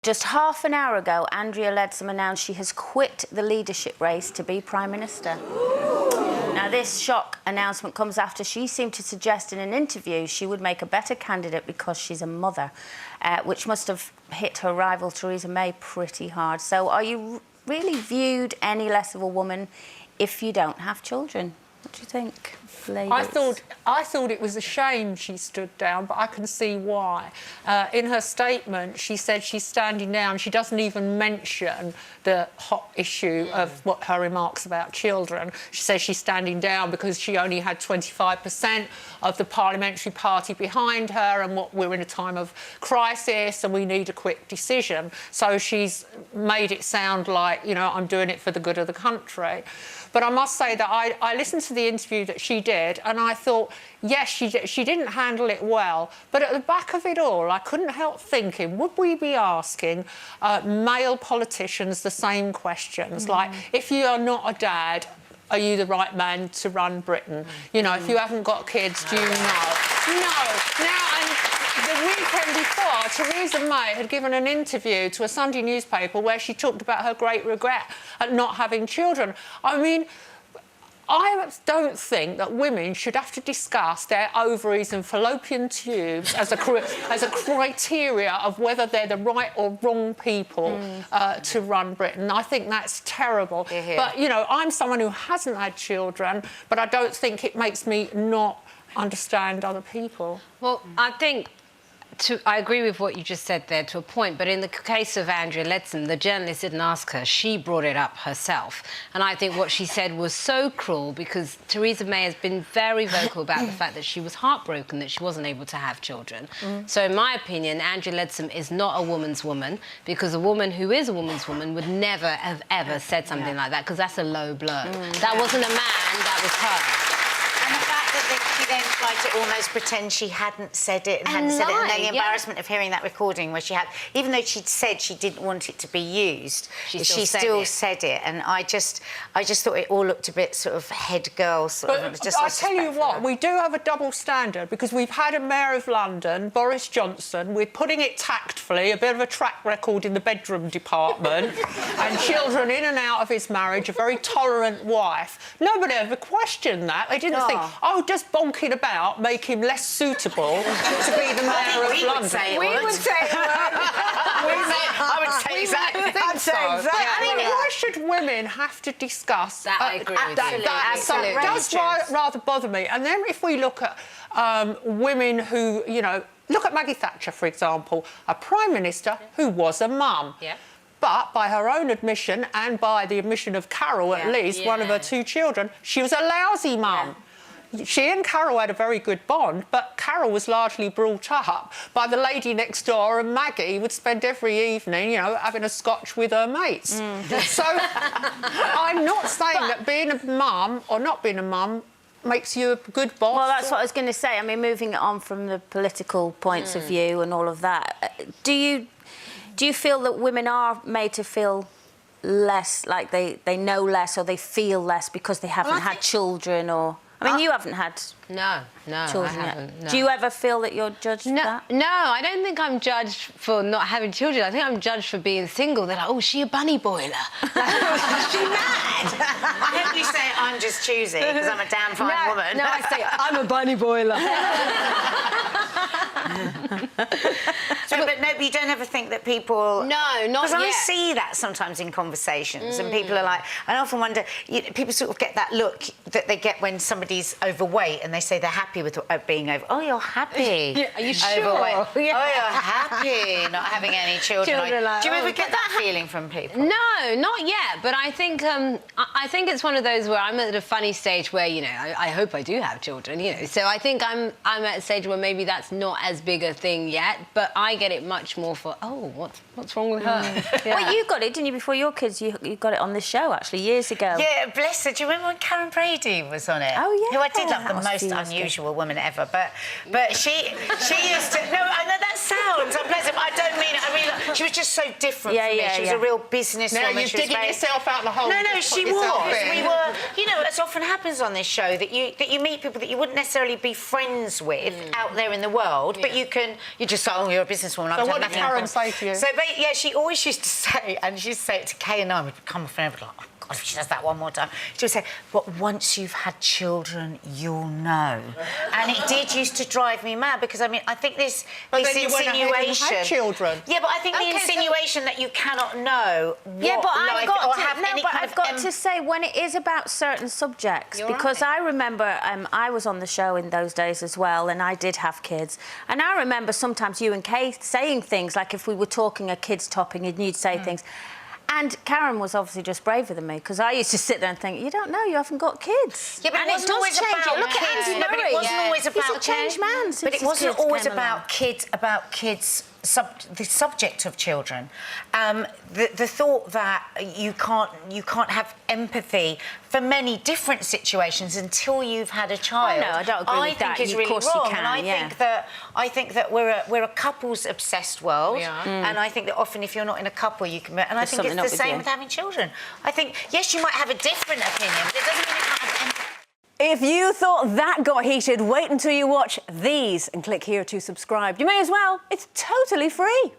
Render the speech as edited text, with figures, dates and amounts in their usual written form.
Just half an hour ago, Andrea Leadsom announced she has quit the leadership race to be Prime Minister. Now, this shock announcement comes after she seemed to suggest in an interview she would make a better candidate because she's a mother, which must have hit her rival Theresa May pretty hard. So are you really viewed any less of a woman if you don't have children? What do you think, ladies? I thought it was a shame she stood down, but I can see why. In her statement, she said she's standing down. She doesn't even mention the hot issue of what her remarks about children. She says she's standing down because she only had 25% of the parliamentary party behind her, and we're in a time of crisis and we need a quick decision. So she's made it sound like, you know, I'm doing it for the good of the country. But I must say that I listened to the interview that she did, and I thought, yes, she didn't handle it well. But at the back of it all, I couldn't help thinking, would we be asking male politicians the same questions? Like, if you are not a dad, are you the right man to run Britain? You know, if you haven't got kids, do you know? No. Now, the weekend before, Theresa May had given an interview to a Sunday newspaper where she talked about her great regret at not having children. I mean, I don't think that women should have to discuss their ovaries and fallopian tubes as a criteria of whether they're the right or wrong people to run Britain. I think that's terrible. But, you know, I'm someone who hasn't had children, but I don't think it makes me not understand other people. Well, I think I agree with what you just said there to a point, but in the case of Andrea Leadsom, the journalist didn't ask her. She brought it up herself. And I think what she said was so cruel because Theresa May has been very vocal about the fact that she was heartbroken that she wasn't able to have children. So in my opinion, Andrea Leadsom is not a woman's woman because a woman who is a woman's woman would never have ever said something like that because that's a low blow. That wasn't a man, that was her. And the fact that she then tried to almost pretend she hadn't said it and hadn't said it, and then the embarrassment of hearing that recording where she had, even though she'd said she didn't want it to be used, she still said it. And I just thought it all looked a bit sort of head girl sort of. But I tell you what, we do have a double standard because we've had a Mayor of London, Boris Johnson, with putting it tactfully, a bit of a track record in the bedroom department, and children in and out of his marriage, a very tolerant wife. Nobody ever questioned that. They didn't think, oh, just bonking about make him less suitable to be the Mayor of London. We would say it would. I would say exactly. I mean, why should women have to discuss that? I agree with you. That does rather bother me. And then if we look at women who, you know, look at Maggie Thatcher, for example, a Prime Minister who was a mum. But by her own admission and by the admission of Carol, at least, one of her two children, she was a lousy mum. She and Carol had a very good bond, but Carol was largely brought up by the lady next door, and Maggie would spend every evening, you know, having a scotch with her mates. So I'm not saying that being a mum or not being a mum makes you a good boss. Well, that's what I was going to say. I mean, moving it on from the political points of view and all of that, do you feel that women are made to feel less, like they know less or they feel less because they haven't had children or... I mean, you haven't had children I haven't, yet. no. Do you ever feel that you're judged for that? No, I don't think I'm judged for not having children. I think I'm judged for being single. They're like, oh, is she a bunny boiler? Is she mad? I hope you say I'm just choosy because I'm a damn fine woman. No, I say I'm a bunny boiler. But you don't ever think that people... No, not yet. Because I see that sometimes in conversations and people are like... I often wonder, people sort of get that look that they get when somebody's overweight and they say they're happy with being over... Oh, you're happy. Are you sure? Overweight. Oh, you're happy not having any children. Like, do you ever get that feeling from people? No, not yet. But I think it's one of those where I'm at a funny stage where, you know, I hope I do have children, you know. So I think I'm at a stage where maybe that's not as big a thing yet, but I get it much more for, oh, what's wrong with her? Well, you got it, didn't you, before your kids? You got it on this show, actually, years ago. Yeah, bless her. Do you remember when Karen Brady was on it? Oh, yeah. Who I did love, the most unusual woman ever. But she used to... No, I know that sounds unpleasant, but I don't mean it. I mean, She was just so different Yeah, from me. yeah, She was yeah. a real businesswoman. Now you're She was digging yourself out the hole. No, Just she put yourself was. in. We were, you know, as often happens on this show, that you meet people that you wouldn't necessarily be friends with out there in the world, but you just say, oh, you're a businesswoman. So what did Karen say to you? So, yeah, she always used to say, and she used to say it to Kay and I, we'd come off and we'd be like, oh, God, if she does that one more time. She would say, but once you've had children, you'll know. And it did used to drive me mad, because, I mean, I think this insinuation... had children. Yeah, but I think the insinuation that you cannot know what Yeah, but life or have any kind I've of got to say, when it is about certain subjects, You're because right. I remember I was on the show in those days as well, and I did have kids, and I remember sometimes you and Kay saying things, like if we were talking a kids' topic and you'd say things. And Karen was obviously just braver than me, because I used to sit there and think, you don't know, you haven't got kids. Yeah, but and it wasn't always change. about Look at kids. Andy No, but it Murray. wasn't always about He's a changed man since But it his wasn't kids always came along. about kids, the subject of children. The thought that you can't have empathy for many different situations until you've had a child. Oh, no, I don't agree with that. I think is Of really course you wrong. can, And I think that we're a couples obsessed world. We are. And I think that often if you're not in a couple, you can. And I think something it's up the with same you. with having children. I think yes, you might have a different opinion, but it doesn't mean you can't have empathy. If you thought that got heated, wait until you watch these and click here to subscribe. You may as well. It's totally free.